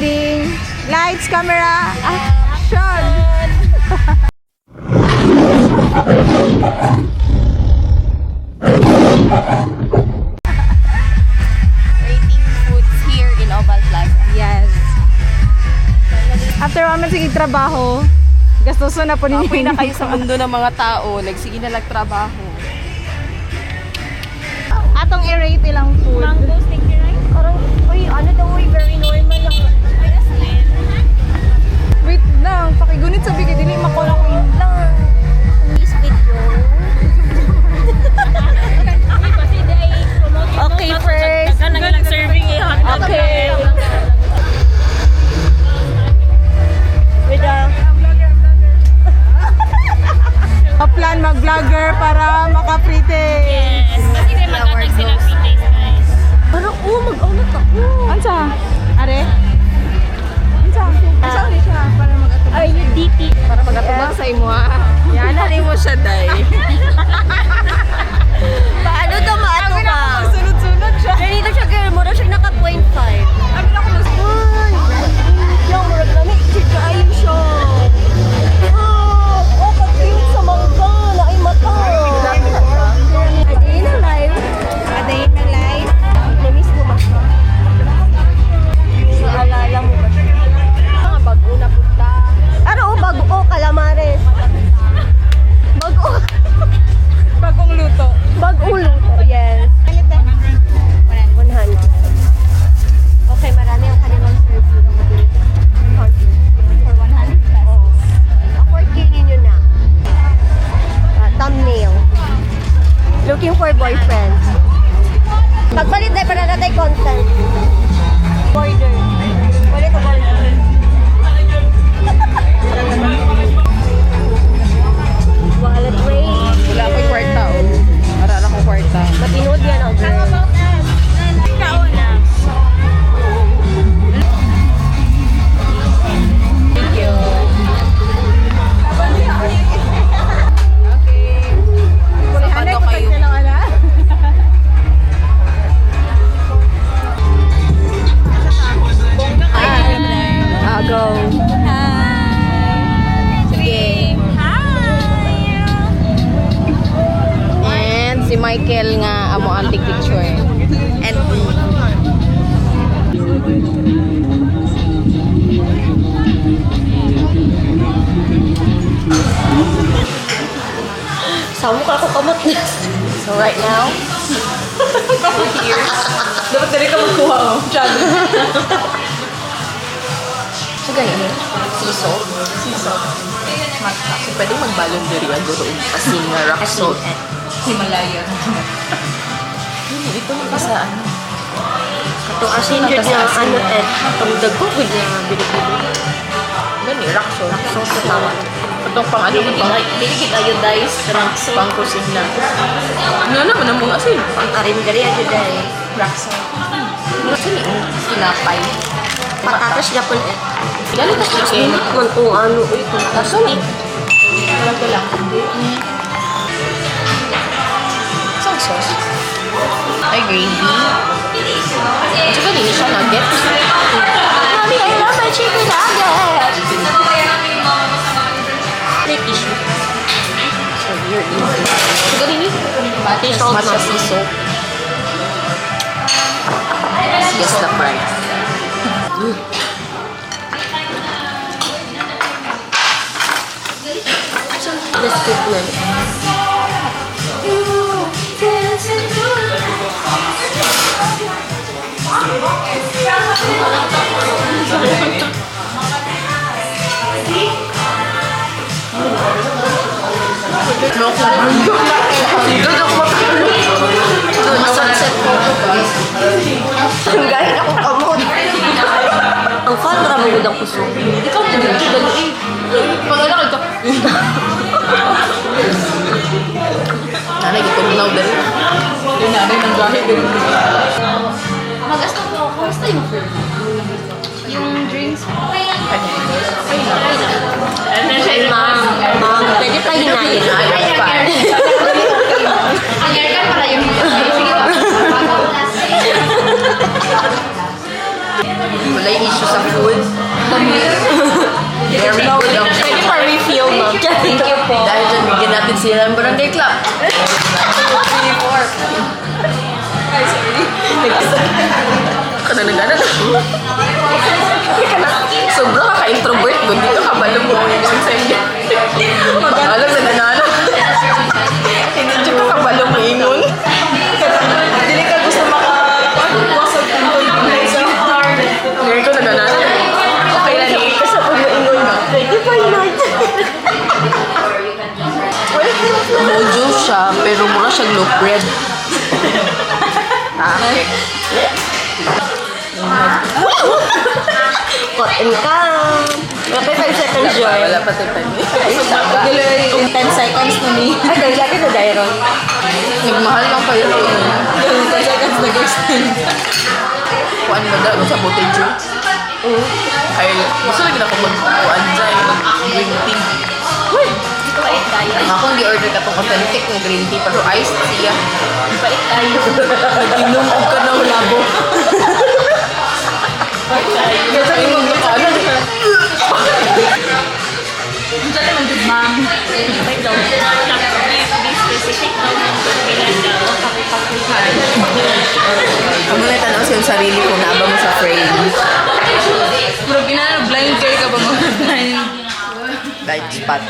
recording. Lights, camera, action! Rating foods here in Oval Plaza. Yes. After 1 month sige trabaho, gastoso na po ninyo. Apoy na kayo sa mundo ng mga tao. Nagsige na nagtrabaho. Atong i-rate ilang food. Mango sticky rice? Parang, uy, ano daw, uy, very normal lang. Ay, asin. Wait lang, pakigunit sa bigay, dili makulang ko yun lang. Miss video. Okay, first. Naglang serving eh. Okay. With Plan mag-vlogger para maka-pretty. Kasi may magkatag sila fitness, guys. Parang, mag-aunat ako. Ansa? Are? Ansa? Ansa ulit siya para mag-atubang? Are you DP? Para magatubang sa imo ha. Yan, halin mo siya, day. Paano daw maato ka? Sunod-sunod siya. Ganito siya, girl. Mura siya naka 0.5. Abi na ako mas... Yung murag na may chika ayun siya. Ka-cute sa mangga. Na ay mata. A day in a life. A day in the life. Na-miss mo ba siya? Naalala mo ba siya? Mga bago na punta. Ano o, bago o, calamares. Bago. Bagong luto. Bagong luto, yes. 100. Okay, marami ang kanilang serving. For 100 pesos. Afford kayo ninyo na. Thumbnail. Looking for boyfriend. Pagpalit na para natin content. Border. Palit o border. Wallet rate. Wala ako'y kwarta, oh. Marala ko kwarta. Matinood yan ako. Thank you. Hanay Sabado ko kayo. lang ala. Go. Sige. And si Michael nga amo ang picture. And Sama ka ako kamot na. so right now, we're here. Dapat dali ka magkuha oh. Chad. So ganyan, siso. Mata. So pwede magbalon diri ang guro kasi nga rock salt. Himalaya. Ito na sa ano. Itong asin dyan na ano eh. Itong dago ko dyan na binibili. Gani, rock salt. So, sa tawag. Itong pang ano mo pang Biligid iodized rock pang kusina. Nga naman ang mga asin. Ang arim-gari adyo dahil. Rock salt. Asin yung sinapay. Patatas niya po eh. Galing ka chicken. Man kung ano uy. Kung Asan eh? Walang ko lang. Isang sauce. Ay, gravy. At saka din siya nugget. Mami, I love my chicken nugget! May tissue. So, you're easy. At saka din Pati salt matcha na. sea soap. Yes, the price. Let's cook na. Sunset po. Ang gaya akong kamot. Ang fun, marami ko ng puso. Ikaw mo din. Pag-alakad ka. Nanay, ito mo na dali. Yung nanay ng gahit. Mag-asta po. Kamusta yung food? Yung drinks? Ay, Ay, ma'am. Ma'am, pwede pa hinayin. Ang aircon pala yung wala yung issue sa food. dami. Very good ang Pwede pa refill, no? Thank you po. Dahil dyan, bigyan natin sila ng barangay club. Kananaganan. Sobrang kaka-introvert doon. Dito ka ba lumong sa inyo? Mag-alag na nanalo. Hindi dyan ka kabalong maingon. Dili ka gusto makapasag ng tulong sa heart. Ngayon ko naganalo. Okay na ni. Kasi pag maingon ba? Pwede pa yun. Mojo siya, pero mura siyang loaf bread. Okay. Caught and come. Wala pa 5 seconds, Joy. Wala pa tayo time. Delay in 10 seconds na ni. Ay, dahil laki na Dairon. Nagmahal lang kayo. 10 seconds nag-extend. Kuan mo daw sa botejo. Ay, gusto lagi na ako mag-kuan dyan. Green tea. Ako gi-order ka tong authentic ng green tea pero iced siya. Pait tayo. Nag-inom og ka ng labo. Kasi yung mag-ano. Diyan naman good ma'am. Amo na tanaw sa sarili ko na aba mo sa frame. Pero ginano blind kayo ka ba mga blind? Light spot.